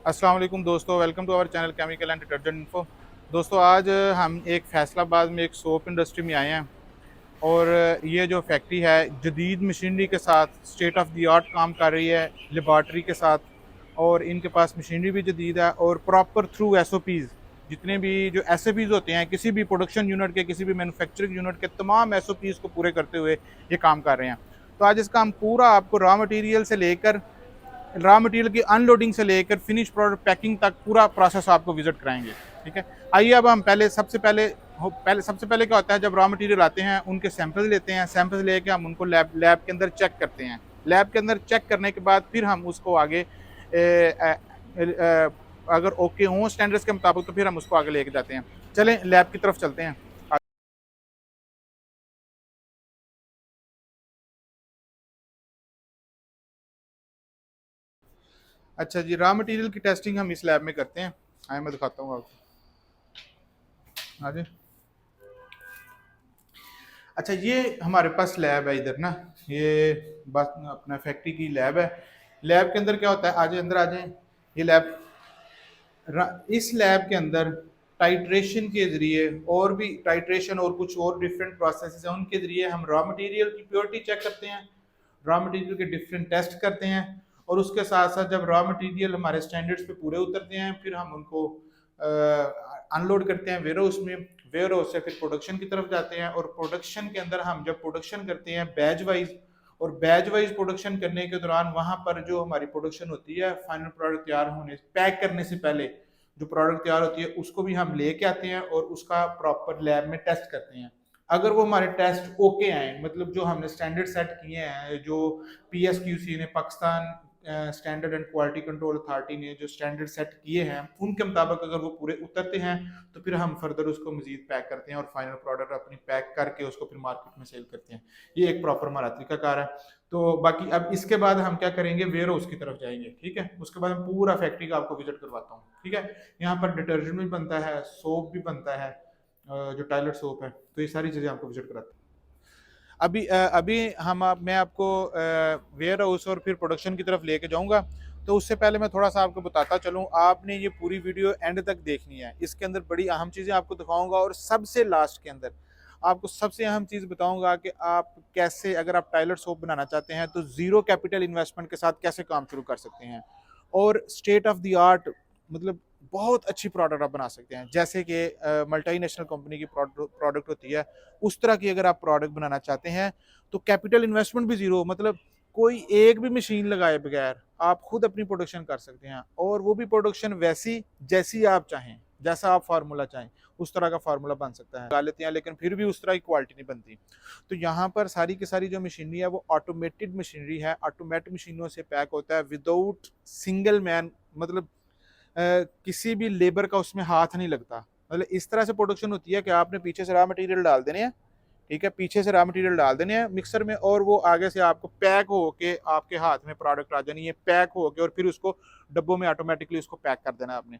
अस्सलाम वालेकुम दोस्तों, welcome to our channel chemical and detergent info. दोस्तों आज हम एक फैसलाबाद में एक सोप इंडस्ट्री में आए हैं और ये जो फैक्ट्री है जदीद मशीनरी के साथ स्टेट ऑफ द आर्ट काम कर रही है, लेबॉर्ट्री के साथ। और इनके पास मशीनरी भी जदीद है और प्रॉपर थ्रू SOPs, जितने भी जो SOPs होते हैं किसी भी प्रोडक्शन यूनिट के, किसी भी मैन्युफैक्चरिंग यूनिट के, तमाम SOPs को पूरे करते हुए ये काम कर रहे हैं। तो आज इसका हम पूरा आपको रॉ मटेरियल की अनलोडिंग से लेकर फिनिश प्रोडक्ट पैकिंग तक पूरा प्रोसेस आपको विजिट कराएंगे। ठीक है, आइए अब हम सबसे पहले क्या होता है, जब रॉ मटेरियल आते हैं उनके सैंपल्स लेते हैं। सैंपल्स लेके हम उनको लैब के अंदर चेक करते हैं। लैब के अंदर चेक करने के बाद फिर हम उसको आगे अगर ओके हों स्टैंडर्ड्स के मुताबिक तो फिर हम उसको आगे लेके जाते हैं। चलें लैब की तरफ चलते हैं। अच्छा जी, रॉ मटेरियल की टेस्टिंग हम इस लैब में करते हैं। आए मैं दिखाता हूँ आपको। हाँ जी। अच्छा, ये हमारे पास लैब है इधर ना, ये बस अपना फैक्ट्री की लैब है। लैब के अंदर क्या होता है, आज अंदर आ जाएं। ये लैब, इस लैब के अंदर टाइट्रेशन के जरिए और भी टाइट्रेशन और कुछ और डिफरेंट प्रोसेसेस हैं, उनके जरिए हम रॉ मटेरियल की प्योरिटी चेक करते हैं, रॉ मटेरियल के डिफरेंट टेस्ट करते हैं। और उसके साथ साथ जब रॉ मटेरियल हमारे स्टैंडर्ड्स पे पूरे उतरते हैं फिर हम उनको अनलोड करते हैं वेयर हाउस में। वेयर हाउस से फिर प्रोडक्शन की तरफ जाते हैं और प्रोडक्शन के अंदर हम जब प्रोडक्शन करते हैं बैच वाइज प्रोडक्शन करने के दौरान वहां पर जो हमारी प्रोडक्शन होती है फाइनल प्रोडक्ट तैयार होने पैक करने से पहले जो प्रोडक्ट तैयार होती है उसको भी हम लेके आते हैं और उसका प्रॉपर लैब में टेस्ट करते हैं। अगर वो हमारे टेस्ट ओके आए, मतलब जो हमने स्टैंडर्ड सेट किए हैं, जो PSQC ने, Pakistan standard and quality control authority ने जो स्टैंडर्ड सेट किए हैं उनके मुताबिक अगर वो पूरे उतरते हैं तो फिर हम फर्दर उसको मजीद पैक करते हैं और फाइनल प्रोडक्ट अपनी पैक करके उसको फिर मार्केट में सेल करते हैं। ये एक प्रॉपर हमारा तरीकाकार है। तो बाकी अब इसके बाद हम क्या करेंगे, वेयर हाउस की तरफ जाएंगे। ठीक है, उसके बाद हम पूरा फैक्ट्री का आपको विजिट करवाता हूँ। ठीक है, यहाँ पर डिटर्जेंट भी बनता है, सोप भी बनता है, जो टॉयलेट सोप है, तो ये सारी चीज़ें आपको विजिट कराते हैं। अभी मैं आपको वेयर हाउस और फिर प्रोडक्शन की तरफ लेके जाऊंगा। तो उससे पहले मैं थोड़ा सा आपको बताता चलूं, आपने ये पूरी वीडियो एंड तक देखनी है। इसके अंदर बड़ी अहम चीज़ें आपको दिखाऊंगा और सबसे लास्ट के अंदर आपको सबसे अहम चीज़ बताऊंगा कि आप कैसे, अगर आप टॉयलेट सोप बनाना चाहते हैं तो ज़ीरो कैपिटल इन्वेस्टमेंट के साथ कैसे काम शुरू कर सकते हैं और स्टेट ऑफ द आर्ट, मतलब बहुत अच्छी प्रोडक्ट आप बना सकते हैं। जैसे कि मल्टीनेशनल कंपनी की प्रोडक्ट होती है, उस तरह की अगर आप प्रोडक्ट बनाना चाहते हैं तो कैपिटल इन्वेस्टमेंट भी ज़ीरो, मतलब कोई एक भी मशीन लगाए बगैर आप खुद अपनी प्रोडक्शन कर सकते हैं और वो भी प्रोडक्शन वैसी जैसी आप चाहें, जैसा आप फार्मूला चाहें उस तरह का फार्मूला बन सकता है। लगा लेते हैं लेकिन फिर भी उस तरह की क्वालिटी नहीं बनती। तो यहाँ पर सारी की सारी जो मशीनरी है वो ऑटोमेटेड मशीनरी है, ऑटोमेटिक मशीनों से पैक होता है विदाउट सिंगल मैन, मतलब किसी भी लेबर का उसमें हाथ नहीं लगता। मतलब इस तरह से प्रोडक्शन होती है कि आपने पीछे से रॉ मटेरियल डाल देने हैं। ठीक है, पीछे से रॉ मटेरियल डाल देने हैं मिक्सर में और वो आगे से आपको पैक हो के आपके हाथ में प्रोडक्ट आ जानी है, पैक हो के, और फिर उसको डब्बों में ऑटोमेटिकली उसको पैक कर देना आपने।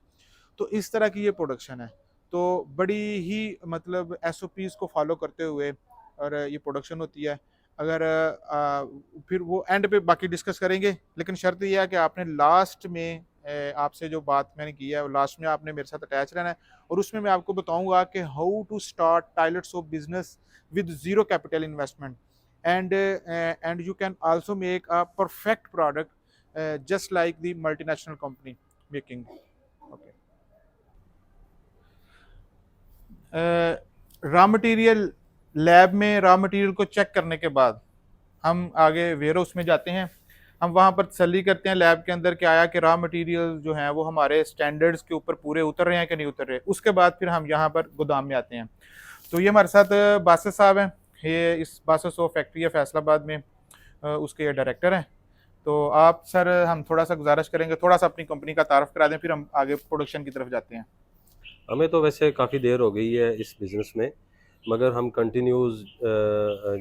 तो इस तरह की ये प्रोडक्शन है। तो बड़ी ही मतलब SOPs को फॉलो करते हुए और ये प्रोडक्शन होती है। अगर फिर वो एंड पे बाकी डिस्कस करेंगे, लेकिन शर्त यह है कि आपने लास्ट में आपसे जो बात मैंने की है लास्ट में आपने मेरे साथ अटैच रहना है और उसमें मैं आपको बताऊंगा कि how to start toilet soap business with zero capital investment, and you can also make a perfect product just like the multinational company making. Okay. Raw material, lab में रॉ मटेरियल को चेक करने के बाद हम आगे ware house में जाते हैं। हम वहाँ पर तसल्ली करते हैं लैब के अंदर कि आया कि रॉ मटेरियल जो हैं वो हमारे स्टैंडर्ड्स के ऊपर पूरे उतर रहे हैं कि नहीं उतर रहे। उसके बाद फिर हम यहाँ पर गोदाम में आते हैं। तो ये हमारे साथ बासित साहब हैं, ये इस बासित सोप फैक्ट्री है फैसलाबाद में, उसके ये डायरेक्टर हैं। तो आप सर, हम थोड़ा सा गुजारिश करेंगे, थोड़ा सा अपनी कंपनी का तारफ़ करा दें, फिर हम आगे प्रोडक्शन की तरफ जाते हैं। हमें तो वैसे काफ़ी देर हो गई है इस बिज़नेस में, मगर हम कंटिन्यूज़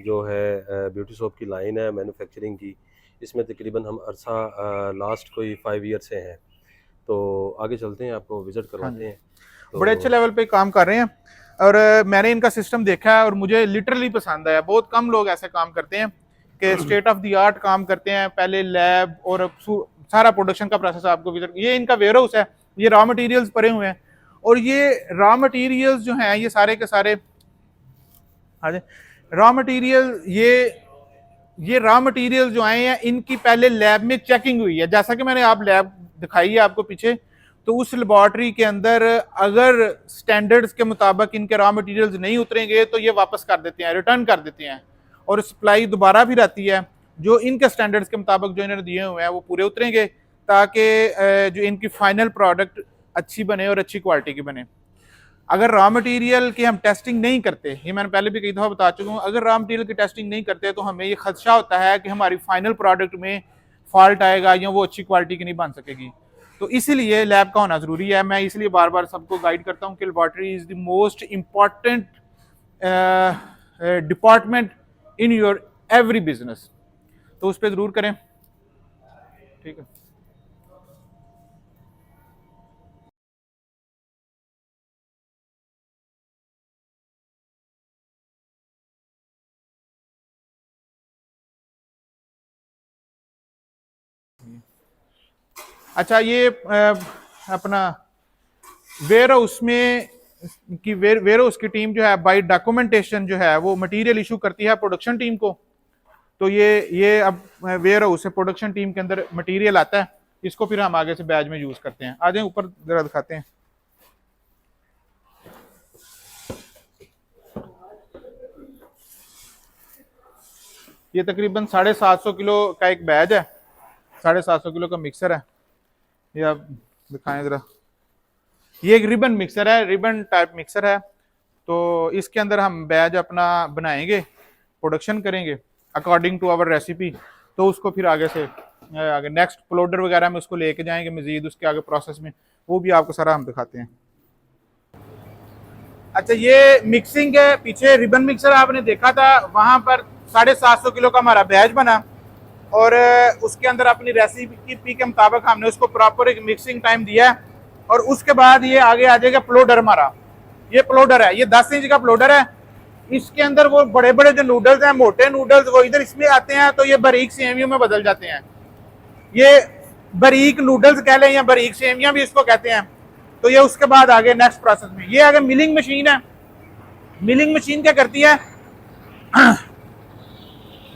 जो है ब्यूटी सोप की लाइन है मैन्युफैक्चरिंग की, इसमें तकरीबन हम अरसा लास्ट कोई 5 ईयर से हैं। तो आगे चलते हैं, आपको विज़िट हाँ करवाते जी, हैं। बड़े अच्छे तो लेवल पे काम कर रहे हैं और मैंने इनका सिस्टम देखा है और मुझे लिटरली पसंद आया। बहुत कम लोग ऐसे काम करते हैं कि स्टेट ऑफ द आर्ट काम करते हैं, पहले लैब और अब सारा प्रोडक्शन का प्रोसेस आपको विजिट। ये इनका वेयर हाउस है, ये रॉ मटेरियल्स पड़े हुए हैं, और ये रॉ मटेरियल्स जो हैं ये सारे के सारे रॉ मटेरियल, ये रॉ मटेरियल जो आए हैं इनकी पहले लैब में चेकिंग हुई है। जैसा कि मैंने आप लैब दिखाई है आपको पीछे, तो उस लेबॉर्ट्री के अंदर अगर स्टैंडर्ड्स के मुताबिक इनके रॉ मटेरियल्स नहीं उतरेंगे तो ये वापस कर देते हैं, रिटर्न कर देते हैं, और सप्लाई दोबारा भी रहती है जो इनके स्टैंडर्ड्स के मुताबिक जो इन्होंने दिए हुए हैं वो पूरे उतरेंगे, ताकि जो इनकी फाइनल प्रोडक्ट अच्छी बने और अच्छी क्वालिटी की बने। अगर रॉ मटेरियल की हम टेस्टिंग नहीं करते, ये मैंने पहले भी कई दफ़ा बता चुका हूँ, अगर रॉ मटेरियल की टेस्टिंग नहीं करते तो हमें ये खदशा होता है कि हमारी फाइनल प्रोडक्ट में फॉल्ट आएगा या वो अच्छी क्वालिटी की नहीं बन सकेगी। तो इसीलिए लैब का होना ज़रूरी है। मैं इसलिए बार बार सबको गाइड करता हूँ कि laboratory is the most important department in your every business. तो उस पर ज़रूर करें, ठीक है। अच्छा, ये अपना वेयर हाउस में की वेयर हाउस की टीम जो है बाय डॉक्यूमेंटेशन जो है वो मटेरियल इशू करती है प्रोडक्शन टीम को। तो ये अब वेयर हाउस से प्रोडक्शन टीम के अंदर मटेरियल आता है, इसको फिर हम आगे से बैच में यूज करते हैं। आ जाए ऊपर जरा दिखाते हैं। ये तकरीबन 750 किलो का एक बैच है, 750 किलो का मिक्सर है। ये आप दिखाएं जरा, ये एक रिबन मिक्सर है, रिबन टाइप मिक्सर है। तो इसके अंदर हम बैच अपना बनाएंगे, प्रोडक्शन करेंगे अकॉर्डिंग टू आवर रेसिपी। तो उसको फिर आगे से आगे नेक्स्ट प्लोडर वगैरह में उसको लेके जाएंगे मजीद उसके आगे प्रोसेस में, वो भी आपको सारा हम दिखाते हैं। अच्छा, ये मिक्सिंग है, पीछे रिबन मिक्सर आपने देखा था, वहां पर 750 किलो का हमारा बैच बना, और उसके अंदर अपनी रेसिपी के मुताबिक हमने उसको प्रॉपर एक मिक्सिंग टाइम दिया है। और उसके बाद ये आगे आ जाएगा प्लोडर हमारा। ये प्लोडर है, ये 10 इंच का प्लोडर है। इसके अंदर वो बड़े बड़े जो नूडल्स हैं, मोटे नूडल्स, वो इधर इसमें आते हैं, तो ये बारीक सेमियों में बदल जाते हैं। ये बारीक नूडल्स कह लें या बारीक सेमियां भी इसको कहते हैं। तो ये उसके बाद आगे नेक्स्ट प्रोसेस में ये आगे मिलिंग मशीन है। मिलिंग मशीन क्या करती है?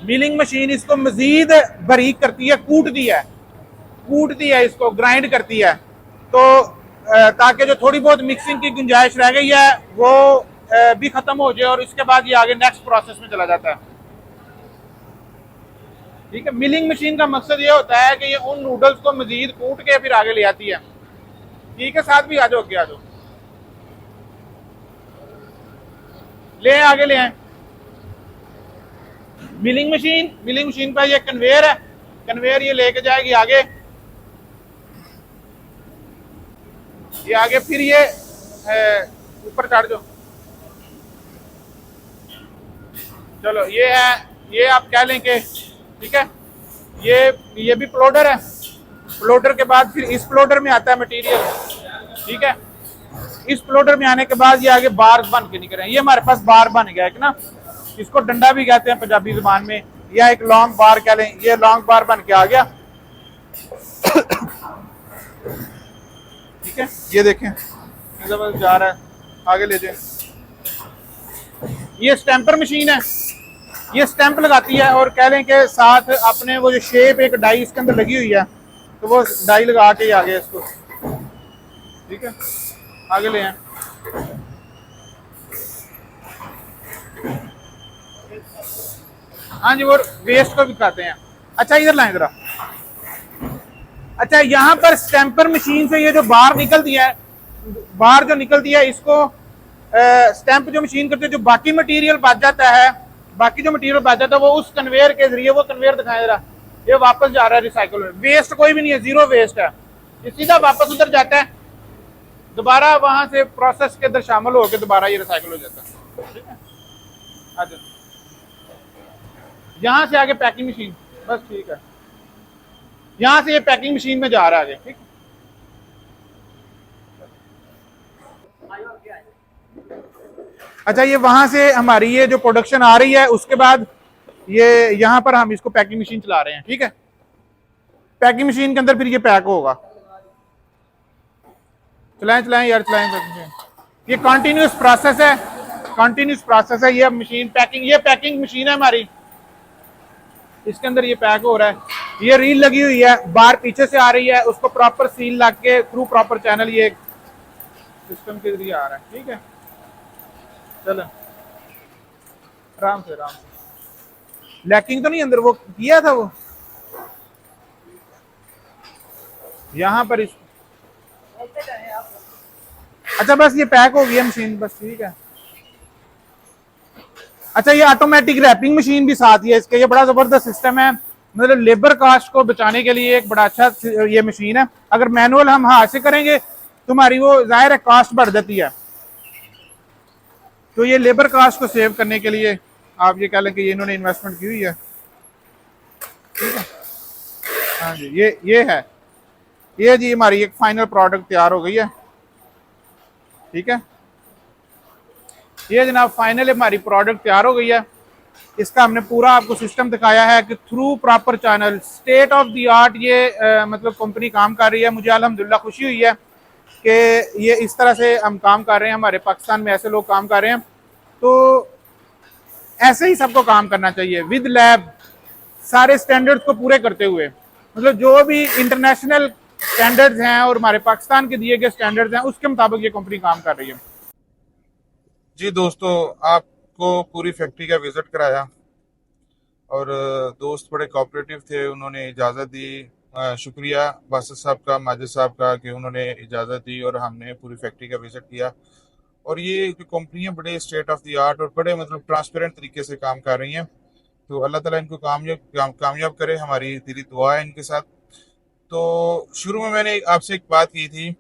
मिलिंग मशीन इसको मजीद बारीक करती है, कूटती है इसको, ग्राइंड करती है। तो ताकि जो थोड़ी बहुत मिक्सिंग की गुंजाइश रह गई है वो भी खत्म हो जाए, और इसके बाद ये आगे नेक्स्ट प्रोसेस में चला जाता है। ठीक है, मिलिंग मशीन का मकसद ये होता है कि ये उन नूडल्स को मजीद कूट के फिर आगे ले आती है। ठीक है, साथ भी आ जाओ, आ जाओ, ले आगे ले आए। मिलिंग मशीन पर ये कन्वेयर है, कन्वेयर ये लेके जाएगी आगे, ये आगे, फिर ये ऊपर चढ़ जाओ। चलो, ये है, ये आप कह लें कि ठीक है, ये भी प्लोडर है। प्लोडर के बाद फिर इस प्लोडर में आता है मटेरियल। ठीक है, इस प्लोडर में आने के बाद ये आगे बार बन के निकल रहे हैं। ये हमारे पास बार बन गया है ना, इसको डंडा भी कहते हैं पंजाबी जुबान में, या एक लॉन्ग बार कह लें। ये लॉन्ग बार बन के आ गया। ठीक है, ये देखें जा रहा है, आगे ले जाए। ये स्टैंपर मशीन है, ये स्टैंप लगाती है, और कह लें कि साथ अपने वो जो शेप एक डाई इसके अंदर लगी हुई है, तो वो डाई लगा के आगे इसको, ठीक है, आगे ले आए। हाँ जी, वो वेस्ट को भी खाते हैं। अच्छा, इधर लाएं जरा। अच्छा, यहाँ पर स्टैंपर मशीन से ये जो बार निकलती है, बार जो निकलती है, इसको स्टैंप जो मशीन करते हैं, जो बाकी मटेरियल बच जाता है, वो उस कन्वेयर के जरिए, वो कन्वेयर दिखाएं जरा, ये वापस जा रहा है रिसाइकल में। वेस्ट कोई भी नहीं है, जीरो वेस्ट है। ये सीधा वापस उधर जाता है, दोबारा वहां से प्रोसेस के अंदर शामिल होकर दोबारा ये रिसाइकल हो जाता है। ठीक है, अच्छा, यहां से आगे पैकिंग मशीन, बस ठीक है, यहां से ये पैकिंग मशीन में जा रहा है आगे। ठीक, अच्छा, ये वहां से हमारी ये जो प्रोडक्शन आ रही है, उसके बाद ये यहाँ पर हम इसको पैकिंग मशीन चला रहे हैं, ठीक है। पैकिंग मशीन के अंदर फिर ये पैक होगा। चलाएं चलाएं यार, चलाएं पैकिंग मशीन। ये कॉन्टिन्यूस प्रोसेस है, कॉन्टिन्यूस प्रोसेस है। ये मशीन पैकिंग, ये पैकिंग मशीन है हमारी, इसके अंदर ये पैक हो रहा है। ये रील लगी हुई है, बार पीछे से आ रही है, उसको प्रॉपर सील लग के थ्रू प्रॉपर चैनल ये सिस्टम के जरिए आ रहा है, ठीक है। चलो आराम से, आराम से। लैकिंग तो नहीं अंदर, वो किया था वो यहाँ पर इस, अच्छा बस ये पैक हो गया मशीन, बस ठीक है। अच्छा ये ऑटोमेटिक रैपिंग मशीन भी साथ ही है इसके, ये बड़ा जबरदस्त सिस्टम है। मतलब लेबर कास्ट को बचाने के लिए एक बड़ा अच्छा ये मशीन है। अगर मैनुअल हम हाथ से करेंगे तो हमारी वो जाहिर है कास्ट बढ़ जाती है, तो ये लेबर कास्ट को सेव करने के लिए आप ये कह लें कि ये इन्होंने इन्वेस्टमेंट की हुई है, ठीक है। हाँ जी, ये है, ये जी हमारी एक फाइनल प्रोडक्ट तैयार हो गई है, ठीक है। ये जनाब फाइनल हमारी प्रोडक्ट तैयार हो गई है। इसका हमने पूरा आपको सिस्टम दिखाया है कि through proper channel state of the art ये मतलब कंपनी काम कर रही है। मुझे अल्हम्दुलिल्लाह खुशी हुई है कि ये इस तरह से हम काम कर रहे हैं, हमारे पाकिस्तान में ऐसे लोग काम कर रहे हैं। तो ऐसे ही सबको काम करना चाहिए विद लैब, सारे स्टैंडर्ड्स को पूरे करते हुए। मतलब जो भी इंटरनेशनल स्टैंडर्ड्स हैं और हमारे पाकिस्तान के दिए गए स्टैंडर्ड्स हैं उसके मुताबिक ये कंपनी काम कर रही है। जी दोस्तों, आपको पूरी फैक्ट्री का विजिट कराया और दोस्त बड़े कोऑपरेटिव थे, उन्होंने इजाज़त दी। शुक्रिया बासित साहब का, माजिद साहब का कि उन्होंने इजाज़त दी और हमने पूरी फैक्ट्री का विजिट किया। और ये जो कंपनियां बड़े स्टेट ऑफ द आर्ट और बड़े मतलब ट्रांसपेरेंट तरीके से काम कर रही हैं, तो अल्लाह ताला इनको कामयाब करे, हमारी दिली दुआ है इनके साथ। तो शुरू में मैंने आपसे एक बात की थी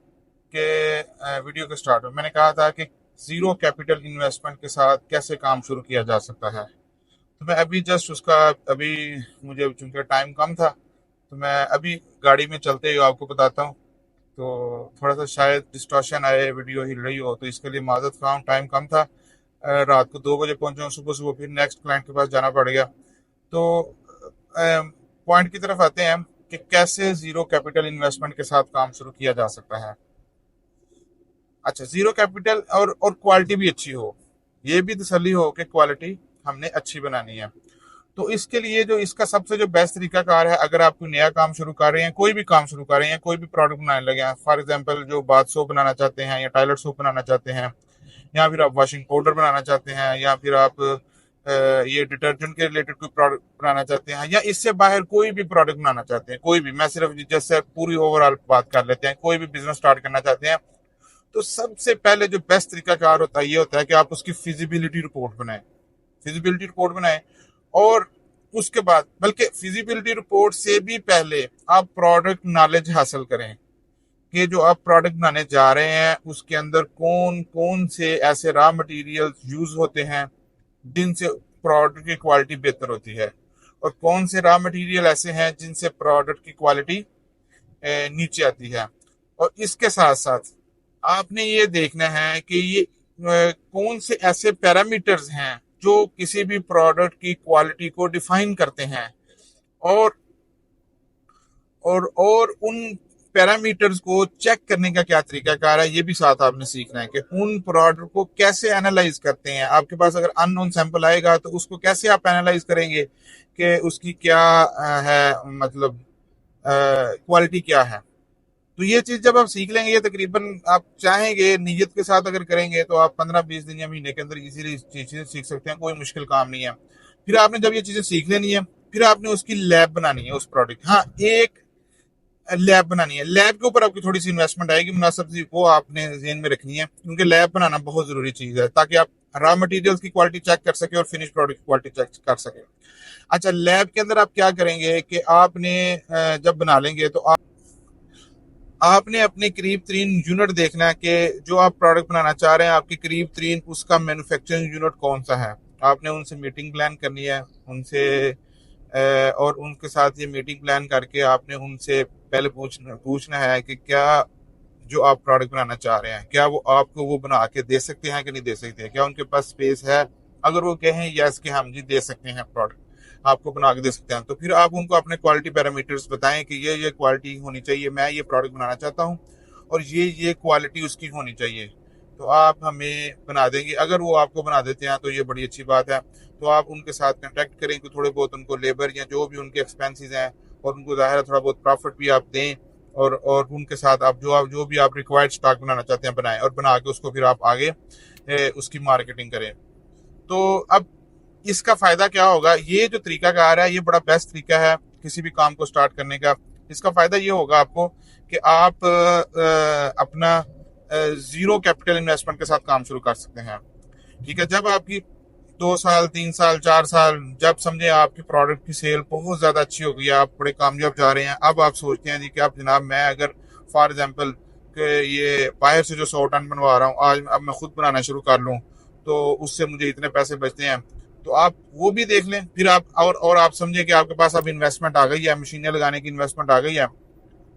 कि वीडियो के स्टार्ट में मैंने कहा था कि ज़ीरो कैपिटल इन्वेस्टमेंट के साथ कैसे काम शुरू किया जा सकता है। तो मैं अभी जस्ट उसका, अभी मुझे चूँकि टाइम कम था तो मैं अभी गाड़ी में चलते हुए आपको बताता हूँ। तो थोड़ा सा शायद डिस्टॉर्शन आए, वीडियो हिल रही हो, तो इसके लिए माजरत ख़्वाह हूँ। टाइम कम था, रात को 2 बजे पहुँचा हूँ, सुबह सुबह फिर नेक्स्ट क्लाइंट के पास जाना पड़ गया। तो पॉइंट की तरफ आते हैं कि कैसे ज़ीरो कैपिटल इन्वेस्टमेंट के साथ काम शुरू किया जा सकता है। अच्छा, ज़ीरो कैपिटल और क्वालिटी भी अच्छी हो, ये भी तसल्ली हो कि क्वालिटी हमने अच्छी बनानी है। तो इसके लिए जो इसका सबसे जो बेस्ट तरीका कार है, अगर आप कोई नया काम शुरू कर रहे हैं, कोई भी काम शुरू कर रहे हैं, कोई भी प्रोडक्ट बनाने लगे हैं, फॉर एग्जांपल जो बाथ सोप बनाना चाहते हैं या टॉयलेट सोप बनाना चाहते हैं, या फिर आप वॉशिंग पाउडर बनाना चाहते हैं, या फिर आप ये डिटर्जेंट के रिलेटेड कोई प्रोडक्ट बनाना चाहते हैं, या इससे बाहर कोई भी प्रोडक्ट बनाना चाहते हैं, कोई भी, मैं सिर्फ जैसे पूरी ओवरऑल बात कर लेते हैं, कोई भी बिजनेस स्टार्ट करना चाहते हैं, तो सबसे पहले जो बेस्ट तरीका कार होता है ये होता है कि आप उसकी फिजिबिलिटी रिपोर्ट बनाएं। फिजिबिलिटी रिपोर्ट बनाएं और उसके बाद, बल्कि फिजिबिलिटी रिपोर्ट से भी पहले आप प्रोडक्ट नॉलेज हासिल करें कि जो आप प्रोडक्ट बनाने जा रहे हैं उसके अंदर कौन कौन से ऐसे रॉ मटेरियल यूज होते हैं जिनसे प्रोडक्ट की क्वालिटी बेहतर होती है, और कौन से रॉ मटेरियल ऐसे हैं जिनसे प्रोडक्ट की क्वालिटी नीचे आती है। और इसके साथ साथ आपने ये देखना है कि ये कौन से ऐसे पैरामीटर्स हैं जो किसी भी प्रोडक्ट की क्वालिटी को डिफाइन करते हैं, और उन पैरामीटर्स को चेक करने का क्या तरीका कार है, ये भी साथ आपने सीखना है कि उन प्रोडक्ट को कैसे एनालाइज करते हैं। आपके पास अगर अननोन सैंपल आएगा तो उसको कैसे आप एनालाइज करेंगे कि उसकी क्या है, मतलब क्वालिटी क्या है। तो ये चीज जब आप सीख लेंगे, ये तकरीबन आप चाहेंगे नीयत के साथ अगर करेंगे तो आप 15-20 दिन या महीने के अंदर इजीली चीजें सीख सकते हैं, कोई मुश्किल काम नहीं है। फिर आपने जब ये चीजें सीख लेनी है, फिर आपने उसकी लैब बनानी है उस प्रोडक्ट, हाँ एक लैब बनानी है। लैब के ऊपर आपकी थोड़ी सी इन्वेस्टमेंट आएगी मुनासिब सी, वो आपने ज़हन में रखनी है, क्योंकि लैब बनाना बहुत जरूरी चीज है ताकि आप रॉ मटेरियल्स की क्वालिटी चेक कर सके और फिनिश प्रोडक्ट की क्वालिटी चेक कर सके। अच्छा, लैब के अंदर आप क्या करेंगे कि आपने जब बना लेंगे तो आपने अपने करीब तरीन यूनिट देखना है कि जो आप प्रोडक्ट बनाना चाह रहे हैं आपके करीब तरीन उसका मैन्युफैक्चरिंग यूनिट कौन सा है। आपने उनसे मीटिंग प्लान करनी है, उनसे और उनके साथ ये मीटिंग प्लान करके आपने उनसे पहले पूछना है कि क्या जो आप प्रोडक्ट बनाना चाह रहे हैं क्या वो आपको वो बना के दे सकते हैं कि नहीं दे सकते हैं, क्या उनके पास स्पेस है। अगर वो कहें यस कि हम जी दे सकते हैं प्रोडक्ट, आपको बना के दे सकते हैं। तो फिर आप उनको अपने क्वालिटी पैरामीटर्स बताएं कि ये क्वालिटी होनी चाहिए, मैं ये प्रोडक्ट बनाना चाहता हूँ और ये क्वालिटी उसकी होनी चाहिए, तो आप हमें बना देंगे। अगर वो आपको बना देते हैं तो ये बड़ी अच्छी बात है। तो आप उनके साथ कांटेक्ट करें कि थोड़े बहुत उनको लेबर या जो भी उनके एक्सपेंसेस हैं, और उनको ज़ाहिर है थोड़ा बहुत प्रॉफिट भी आप दें, और उनके साथ आप जो भी आप रिक्वायर्ड स्टॉक बनाना चाहते हैं बनाएं, और बना के उसको फिर आप आगे उसकी मार्केटिंग करें। तो अब इसका फ़ायदा क्या होगा, ये जो तरीकाकार है ये बड़ा बेस्ट तरीका है किसी भी काम को स्टार्ट करने का। इसका फ़ायदा ये होगा आपको कि आप अपना ज़ीरो कैपिटल इन्वेस्टमेंट के साथ काम शुरू कर सकते हैं। ठीक है, जब आपकी 2 साल 3 साल 4 साल, जब समझे आपकी प्रोडक्ट की सेल बहुत ज़्यादा अच्छी हो गई है, आप बड़े कामयाब जा रहे हैं, अब आप सोचते हैं जी कि अब जनाब मैं अगर फॉर एग्जांपल कि ये बाहर से जो 100 टन बनवा रहा हूँ आज अब मैं खुद बनाना शुरू कर लूँ तो उससे मुझे इतने पैसे बचते हैं, तो आप वो भी देख लें। फिर आप और आप समझे कि आपके पास अब इन्वेस्टमेंट आ गई है, मशीनें लगाने की इन्वेस्टमेंट आ गई है,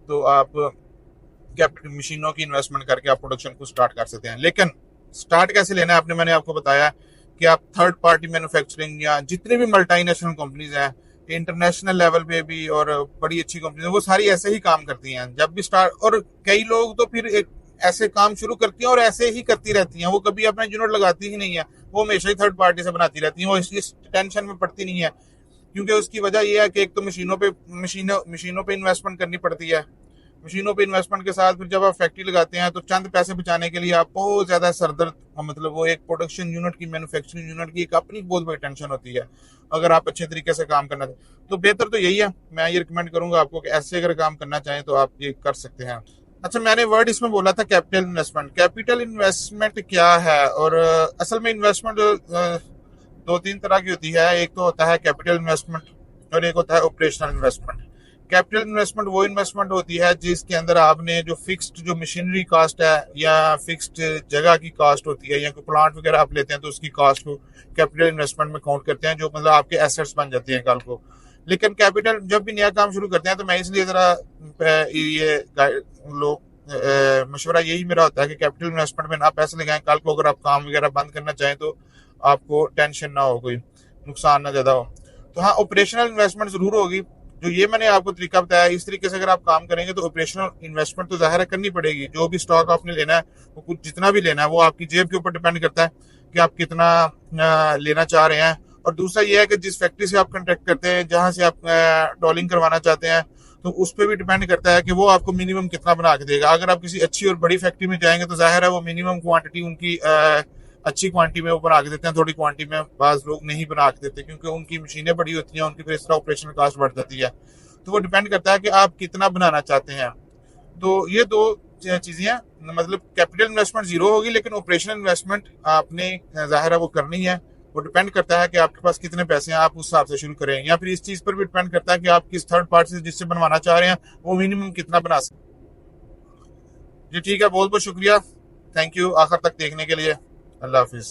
तो आप मशीनों की इन्वेस्टमेंट करके आप प्रोडक्शन को स्टार्ट कर सकते हैं। लेकिन स्टार्ट कैसे लेना है मैंने आपको बताया कि आप थर्ड पार्टी मैन्युफैक्चरिंग या जितने भी मल्टीनेशनल कंपनीज हैं इंटरनेशनल लेवल पे भी और बड़ी अच्छी कंपनीज, वो सारी ऐसे ही काम करती हैं जब भी स्टार्ट। और कई लोग तो फिर ऐसे काम शुरू करती हैं और ऐसे ही करती रहती हैं, वो कभी अपना यूनिट लगाती ही नहीं है, वो हमेशा ही थर्ड पार्टी से बनाती रहती हैं, वो इस टेंशन में पड़ती नहीं है। क्योंकि उसकी वजह यह है कि एक तो मशीनों पे इन्वेस्टमेंट करनी पड़ती है, मशीनों पे इन्वेस्टमेंट के साथ फिर जब आप फैक्ट्री लगाते हैं तो चंद पैसे बचाने के लिए आप बहुत ज्यादा सरदर्द, मतलब वो एक प्रोडक्शन यूनिट की, मैन्युफैक्चरिंग यूनिट की एक अपनी बहुत बड़ी टेंशन होती है। अगर आप अच्छे तरीके से काम करना चाहें तो बेहतर तो यही है, मैं ये रिकमेंड करूंगा आपको कि ऐसे अगर काम करना चाहें तो आप ये कर सकते हैं। अच्छा, मैंने वर्ड इसमें बोला था कैपिटल इन्वेस्टमेंट। कैपिटल इन्वेस्टमेंट क्या है, और असल में इन्वेस्टमेंट 2-3 तरह की होती है। एक तो होता है कैपिटल इन्वेस्टमेंट और एक होता है ऑपरेशनल इन्वेस्टमेंट। कैपिटल इन्वेस्टमेंट वो इन्वेस्टमेंट होती है जिसके अंदर आपने जो फिक्स्ड जो मशीनरी कास्ट है या फिक्स्ड जगह की कास्ट होती है या कोई प्लांट वगैरह आप लेते हैं तो उसकी कास्ट को कैपिटल इन्वेस्टमेंट में काउंट करते हैं, जो मतलब आपके एसेट्स बन जाते हैं कल को। लेकिन कैपिटल जब भी नया काम शुरू करते हैं तो मैं इसलिए जरा ये मशवरा यही मेरा होता है कि कैपिटल इन्वेस्टमेंट में ना पैसे लगाएं, कल को अगर आप काम वगैरह बंद करना चाहें तो आपको टेंशन ना हो, कोई नुकसान ना ज्यादा हो। तो हाँ, ऑपरेशनल इन्वेस्टमेंट जरूर होगी। जो ये मैंने आपको तरीका बताया इस तरीके से अगर आप काम करेंगे तो ऑपरेशनल इन्वेस्टमेंट तो जाहिर है करनी पड़ेगी। जो भी स्टॉक आपने लेना है वो कुछ जितना भी लेना है वो आपकी जेब के ऊपर डिपेंड करता है कि आप कितना लेना चाह रहे हैं। और दूसरा ये है कि जिस फैक्ट्री से आप कॉन्ट्रैक्ट करते हैं, जहां से आप टॉलिंग करवाना चाहते हैं, तो उस पर भी डिपेंड करता है कि वो आपको मिनिमम कितना बना के देगा। अगर आप किसी अच्छी और बड़ी फैक्ट्री में जाएंगे तो जाहिर है वो मिनिमम क्वांटिटी उनकी अच्छी क्वांटिटी में वो बना के देते हैं, थोड़ी क्वांटिटी में बाज लोग नहीं बना के देते क्योंकि उनकी मशीनें बड़ी होती हैं, उनकी फिर इस तरह ऑपरेशनल कॉस्ट बढ़ जाती है। तो वो डिपेंड करता है कि आप कितना बनाना चाहते हैं। तो ये दो चीजें हैं, मतलब कैपिटल इन्वेस्टमेंट जीरो होगी लेकिन ऑपरेशनल इन्वेस्टमेंट आपने जाहिर है वो करनी है। वो डिपेंड करता है कि आपके पास कितने पैसे हैं, आप उस हिसाब से शुरू करें, या फिर इस चीज पर भी डिपेंड करता है कि आप किस थर्ड पार्टी से जिससे बनवाना चाह रहे हैं वो मिनिमम कितना बना सकते हैं। जी ठीक है, बहुत बहुत शुक्रिया, थैंक यू आखिर तक देखने के लिए। अल्लाह हाफिज।